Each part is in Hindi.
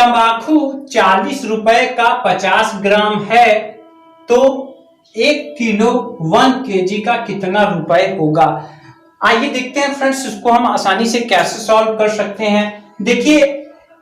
तंबाकू 40 रुपए का 50 ग्राम है तो 1 किलो 1 केजी का कितना रुपए होगा। आइए देखते हैं फ्रेंड्स, इसको हम आसानी से कैसे सॉल्व कर सकते हैं। देखिए,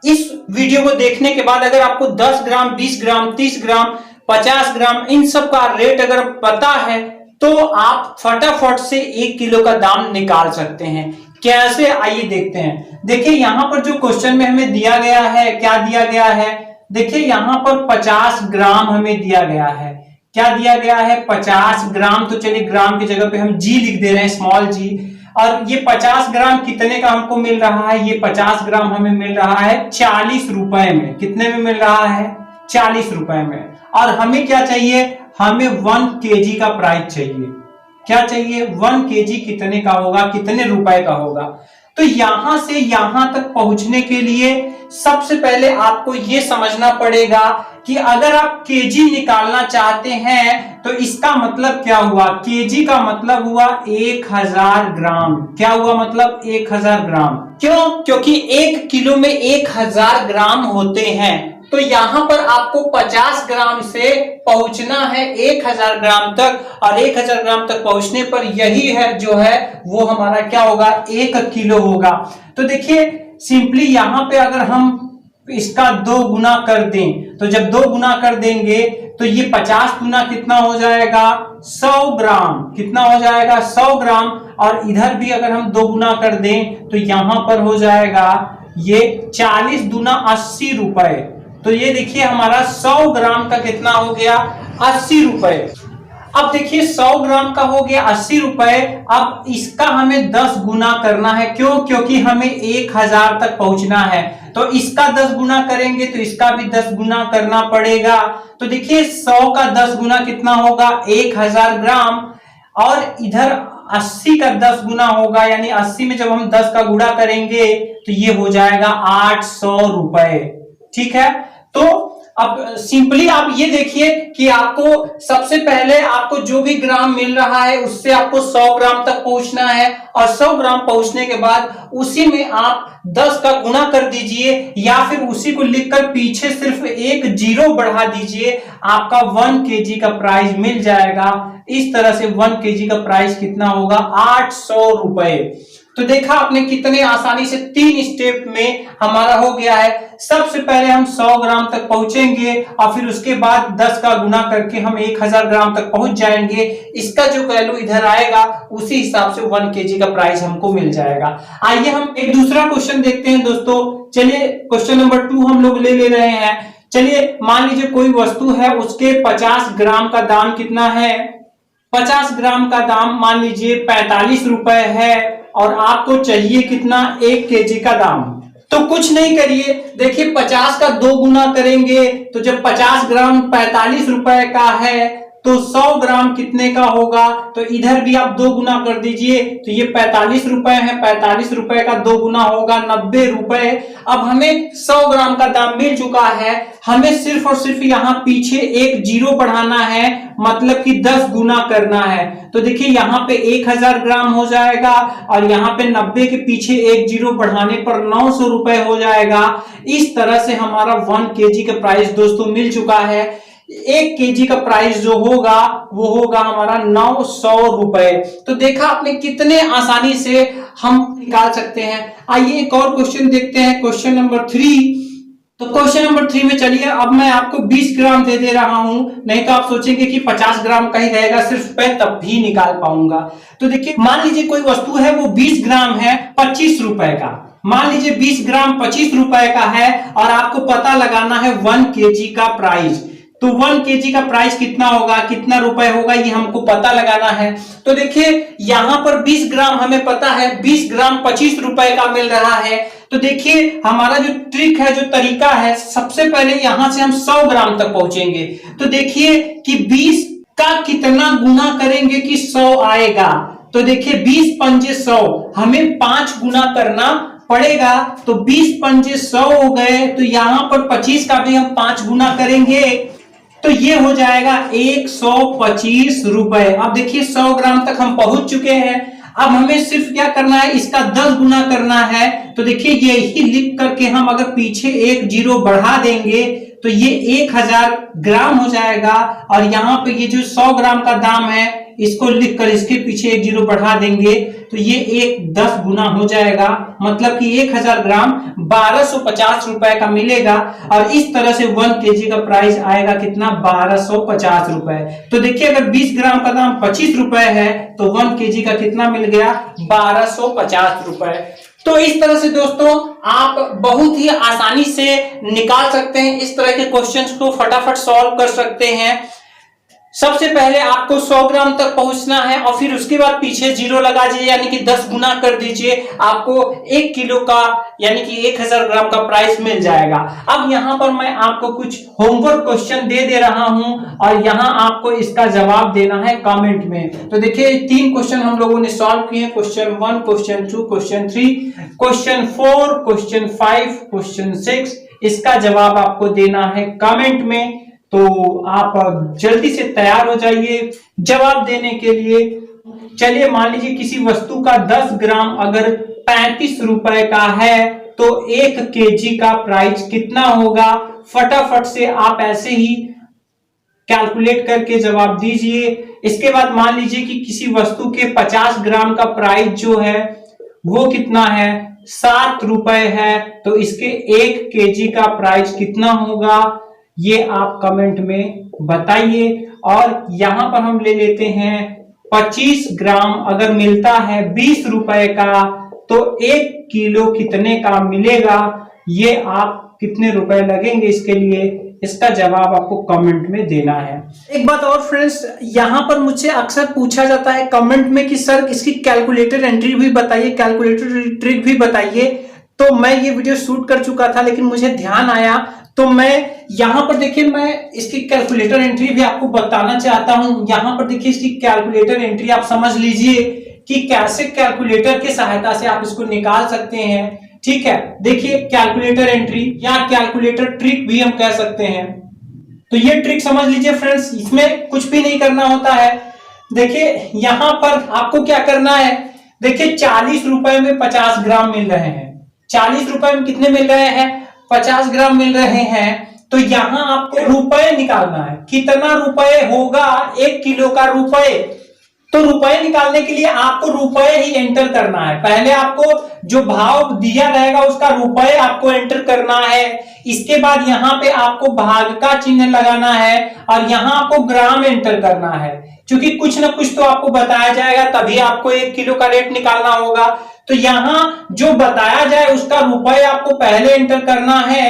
इस वीडियो को देखने के बाद अगर आपको 10 ग्राम, 20 ग्राम, 30 ग्राम, 50 ग्राम इन सब का रेट अगर पता है तो आप फटाफट से 1 किलो का दाम निकाल सकते हैं। कैसे, आइए देखते हैं। देखिए, यहां पर जो क्वेश्चन में हमें दिया गया है, क्या दिया गया है, देखिए यहां पर 50 ग्राम हमें दिया गया है। क्या दिया गया है? 50 ग्राम। तो चलिए ग्राम की जगह पे हम जी लिख दे रहे हैं, स्मॉल जी। और ये 50 ग्राम कितने का हमको मिल रहा है? ये 50 ग्राम हमें मिल रहा है 40 रुपए में। कितने में मिल रहा है? 40 रुपए में। और हमें क्या चाहिए? हमें 1 केजी का प्राइस चाहिए। क्या चाहिए? 1 केजी कितने का होगा, कितने रुपए का होगा। तो यहां से यहां तक पहुंचने के लिए सबसे पहले आपको यह समझना पड़ेगा कि अगर आप केजी निकालना चाहते हैं तो इसका मतलब क्या हुआ? केजी का मतलब हुआ 1000 ग्राम। क्या हुआ? मतलब 1000 ग्राम। क्यों? क्योंकि 1 किलो में 1000 ग्राम होते हैं। तो यहां पर आपको 50 ग्राम से पहुंचना है 1000 ग्राम तक, और 1000 ग्राम तक पहुंचने पर यही है जो है वो हमारा क्या होगा? 1 किलो होगा। तो देखिए सिंपली यहां पे अगर हम इसका 2 गुना कर दें, तो जब 2 गुना कर देंगे तो ये 50 गुना कितना हो जाएगा? 100 ग्राम। कितना हो जाएगा? 100 ग्राम। और इधर भी अगर हम 2 गुना कर दें तो यहां पर हो जाएगा ये 40 दूना 80 रुपए। तो ये देखिए हमारा 100 ग्राम का कितना हो गया? 80 रुपए। अब देखिए 100 ग्राम का हो गया 80 रुपए। अब इसका हमें 10 गुना करना है। क्यों? क्योंकि हमें 1000 तक पहुंचना है। तो इसका 10 गुना करेंगे तो इसका भी 10 गुना करना पड़ेगा। तो देखिए 100 का 10 गुना कितना होगा? 1000 ग्राम। और इधर 80 का 10 गुना होगा, यानी 80 में जब हम 10 का गुणा करेंगे तो ये हो जाएगा 800 रुपए। ठीक है। तो अब सिंपली आप ये देखिए कि आपको सबसे पहले आपको जो भी ग्राम मिल रहा है उससे आपको 100 ग्राम तक पहुंचना है, और 100 ग्राम पहुंचने के बाद उसी में आप 10 का गुणा कर दीजिए, या फिर उसी को लिखकर पीछे सिर्फ एक जीरो बढ़ा दीजिए, आपका 1 केजी का प्राइस मिल जाएगा। इस तरह से 1 केजी का प्राइस कितना होगा? 800 रुपए। तो देखा आपने कितने आसानी से 3 स्टेप में हमारा हो गया है। सबसे पहले हम 100 ग्राम तक पहुंचेंगे और फिर उसके बाद 10 का गुना करके हम 1000 ग्राम तक पहुंच जाएंगे। इसका जो वैल्यू इधर आएगा उसी हिसाब से 1 केजी का प्राइस हमको मिल जाएगा। आइए हम एक दूसरा क्वेश्चन देखते हैं दोस्तों। चलिए क्वेश्चन नंबर 2 हम लोग ले रहे हैं। चलिए मान लीजिए कोई वस्तु है, उसके 50 ग्राम का दाम कितना है? 50 ग्राम का दाम मान लीजिए 45 रुपए है, और आपको चाहिए कितना? 1 केजी का दाम। तो कुछ नहीं करिए, देखिए 50 का 2 गुना करेंगे तो जब 50 ग्राम 45 रुपए का है तो 100 ग्राम कितने का होगा? तो इधर भी आप 2 गुना कर दीजिए, तो ये 45 रुपए है, 45 रुपए का 2 गुना होगा 90 रुपए। अब हमें 100 ग्राम का दाम मिल चुका है, हमें सिर्फ और सिर्फ यहाँ पीछे एक जीरो बढ़ाना है, मतलब कि 10 गुना करना है। तो देखिए यहाँ पे 1000 ग्राम हो जाएगा, और यहाँ पे 90 के पीछे एक जीरो बढ़ाने पर 900 रुपए हो जाएगा। इस तरह से हमारा 1 केजी का प्राइस दोस्तों मिल चुका है। 1 केजी का प्राइस जो होगा वो होगा हमारा 900 रुपए। तो देखा आपने कितने आसानी से हम निकाल सकते हैं। आइए एक और क्वेश्चन देखते हैं, क्वेश्चन नंबर 3। तो क्वेश्चन नंबर 3 में चलिए अब मैं आपको 20 ग्राम दे रहा हूं, नहीं तो आप सोचेंगे कि 50 ग्राम का ही रहेगा सिर्फ पे, तब भी निकाल पाऊंगा। तो देखिए मान लीजिए कोई वस्तु है वो 20 ग्राम है 25 रुपए का। मान लीजिए 20 ग्राम 25 रुपए का है, और आपको पता लगाना है 1 केजी का प्राइस। तो 1 केजी का प्राइस कितना होगा, कितना रुपए होगा, ये हमको पता लगाना है। तो देखिए यहां पर 20 ग्राम हमें पता है 20 ग्राम 25 रुपए का मिल रहा है। तो देखिए हमारा जो ट्रिक है, जो तरीका है, सबसे पहले यहां से हम 100 ग्राम तक पहुंचेंगे। तो देखिए कि 20 का कितना गुना करेंगे कि 100 आएगा। तो देखिए 20 पंजे 100, हमें 5 गुना करना पड़ेगा। तो 20 पंजे 100 हो गए, तो यहां पर 25 का भी हम 5 गुना करेंगे, तो ये हो जाएगा 125 रुपए। अब देखिए 100 ग्राम तक हम पहुंच चुके हैं। अब हमें सिर्फ क्या करना है, इसका 10 गुना करना है। तो देखिए यही लिख करके हम अगर पीछे एक जीरो बढ़ा देंगे तो ये 1000 ग्राम हो जाएगा, और यहाँ पे ये जो 100 ग्राम का दाम है इसको लिखकर इसके पीछे एक जीरो बढ़ा देंगे तो ये एक 10 गुना हो जाएगा, मतलब कि 1000 ग्राम 1250 रुपए का मिलेगा। और इस तरह से 1 केजी का प्राइस आएगा कितना, 1250 रुपए। तो देखिए अगर 20 ग्राम का दाम 25 रुपए है तो 1 केजी का कितना मिल गया, 1250 रुपए। तो इस तरह से दोस्तों आप बहुत ही आसानी से निकाल सकते हैं, इस तरह के क्वेश्चंस को फटाफट सॉल्व कर सकते हैं। सबसे पहले आपको 100 ग्राम तक पहुंचना है और फिर उसके बाद पीछे जीरो लगा दीजिए, यानी कि 10 गुना कर दीजिए, आपको 1 किलो का यानी कि 1000 ग्राम का प्राइस मिल जाएगा। अब यहां पर मैं आपको कुछ होमवर्क क्वेश्चन दे रहा हूं और यहां आपको इसका जवाब देना है कमेंट में। तो देखिए 3 क्वेश्चन हम लोगों ने सॉल्व किए, question 1, question 2, question 3, question 4, question 5, question 6। इसका जवाब आपको देना है कमेंट में। तो आप जल्दी से तैयार हो जाइए जवाब देने के लिए। चलिए मान लीजिए किसी वस्तु का 10 ग्राम अगर 35 रुपए का है तो 1 केजी का प्राइस कितना होगा। फटाफट से आप ऐसे ही कैलकुलेट करके जवाब दीजिए। इसके बाद मान लीजिए कि किसी वस्तु के 50 ग्राम का प्राइस जो है वो कितना है, 7 रुपए है, तो इसके 1 केजी का प्राइस कितना होगा, ये आप कमेंट में बताइए। और यहां पर हम ले लेते हैं 25 ग्राम अगर मिलता है 20 रुपए का तो 1 किलो कितने का मिलेगा, ये आप कितने रुपए लगेंगे इसके लिए, इसका जवाब आपको कमेंट में देना है। एक बात और फ्रेंड्स, यहां पर मुझसे अक्सर पूछा जाता है कमेंट में कि सर इसकी कैलकुलेटर एंट्री भी बताइए, कैलकुलेटर ट्रिक भी बताइए। तो मैं ये वीडियो शूट कर चुका था लेकिन मुझे ध्यान आया तो मैं यहां पर देखिए मैं इसकी कैलकुलेटर एंट्री भी आपको बताना चाहता हूं। यहां पर देखिए इसकी कैलकुलेटर एंट्री आप समझ लीजिए कि कैसे कैलकुलेटर की सहायता से आप इसको निकाल सकते हैं। ठीक है, देखिए कैलकुलेटर एंट्री या कैलकुलेटर ट्रिक भी हम कह सकते हैं। तो ये ट्रिक समझ लीजिए फ्रेंड्स, इसमें कुछ भी नहीं करना होता है। देखिए यहां पर आपको क्या करना है, देखिए 40 रुपए में 50 ग्राम मिल रहे हैं। 40 रुपए में कितने मिल रहे हैं, 50 ग्राम मिल रहे हैं। तो यहां आपको रुपए निकालना है, कितना रुपए होगा 1 किलो का रुपए। तो रुपए निकालने के लिए आपको रुपए ही एंटर करना है। पहले आपको जो भाव दिया रहेगा उसका रुपए आपको एंटर करना है। इसके बाद यहाँ पे आपको भाग का चिन्ह लगाना है और यहाँ आपको ग्राम एंटर करना है, क्योंकि कुछ ना कुछ तो आपको बताया जाएगा तभी आपको 1 किलो का रेट निकालना होगा। तो यहाँ जो बताया जाए उसका रुपए आपको पहले एंटर करना है।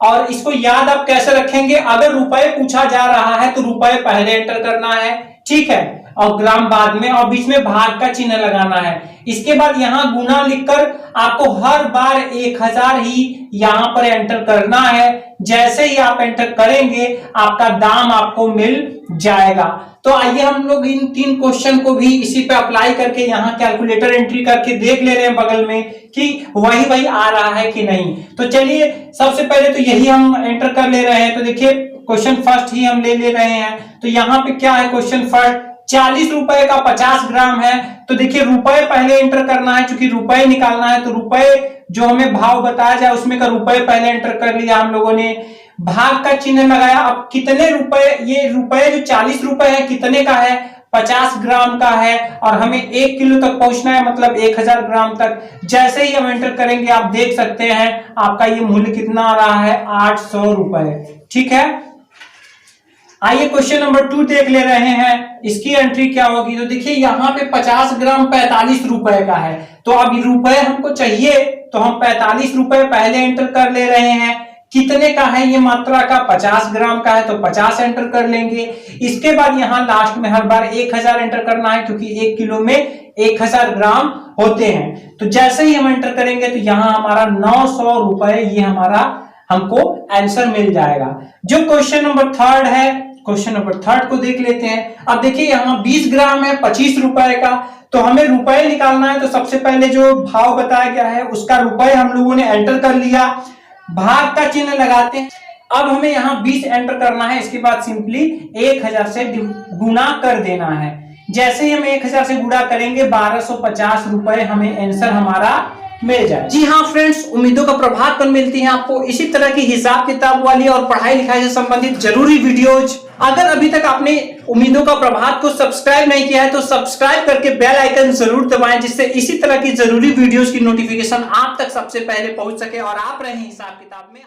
और इसको याद आप कैसे रखेंगे, अगर रुपए पूछा जा रहा है तो रुपए पहले एंटर करना है, ठीक है, और ग्राम बाद में, और बीच में भाग का चिन्ह लगाना है। इसके बाद यहाँ गुना लिखकर आपको हर बार 1000 ही यहाँ पर एंटर करना है। जैसे ही आप एंटर करेंगे आपका दाम आपको मिल जाएगा। तो आइए हम लोग इन 3 क्वेश्चन को भी इसी पे अप्लाई करके यहाँ कैलकुलेटर एंट्री करके देख ले रहे हैं बगल में कि वही आ रहा है कि नहीं। तो चलिए सबसे पहले तो यही हम एंटर कर ले रहे हैं। तो देखिए क्वेश्चन फर्स्ट ही हम ले रहे हैं। तो यहाँ पे क्या है, क्वेश्चन फर्स्ट 40 रुपए का 50 ग्राम है। तो देखिए रुपए पहले एंटर करना है, क्योंकि रुपए निकालना है। तो रुपए जो हमें भाव बताया जाए उसमें का रुपए पहले एंटर कर लिया हम लोगों ने, भाग का चिन्ह लगाया। अब कितने रुपए, ये रुपए जो 40 रुपए है कितने का है, 50 ग्राम का है, और हमें 1 किलो तक पहुंचना है, मतलब 1000 ग्राम तक। जैसे ही हम एंटर करेंगे आप देख सकते हैं आपका ये मूल्य कितना आ रहा है, 800 रुपए। ठीक है, आइए क्वेश्चन नंबर 2 देख ले रहे हैं, इसकी एंट्री क्या होगी। तो देखिए यहाँ पे 50 ग्राम 45 रुपए का है। तो अब रुपए हमको चाहिए तो हम 45 रुपए पहले एंटर कर ले रहे हैं। कितने का है ये मात्रा का, 50 ग्राम का है तो 50 एंटर कर लेंगे। इसके बाद यहाँ लास्ट में हर बार 1000 एंटर करना है, क्योंकि 1 किलो में 1000 ग्राम होते हैं। तो जैसे ही हम एंटर करेंगे तो यहाँ हमारा 900 रुपए ये हमारा हमको आंसर मिल जाएगा। जो क्वेश्चन नंबर 3 है, क्वेश्चन नंबर 3 को देख लेते हैं। अब देखिए यहाँ 20 ग्राम है 25 रुपए का। तो हमें रुपए निकालना है, तो सबसे पहले जो भाव बताया गया है उसका रुपए हम लोगों ने एंटर कर लिया, भाग का चिन्ह लगाते हैं। अब हमें यहाँ 20 एंटर करना है, इसके बाद सिंपली 1000 से गुना कर देना है। जैसे ही हम 1000 से गुणा करेंगे 1250 रुपए हमें आंसर हमारा मिल जाए। जी हाँ फ्रेंड्स, उम्मीदों का प्रभात पर मिलती है आपको इसी तरह की हिसाब किताब वाली और पढ़ाई लिखाई से संबंधित जरूरी वीडियोज। अगर अभी तक आपने उम्मीदों का प्रभात को सब्सक्राइब नहीं किया है तो सब्सक्राइब करके बेल आइकन जरूर दबाएं, जिससे इसी तरह की जरूरी वीडियोज की नोटिफिकेशन आप तक सबसे पहले पहुंच सके और आप रहे हिसाब किताब में।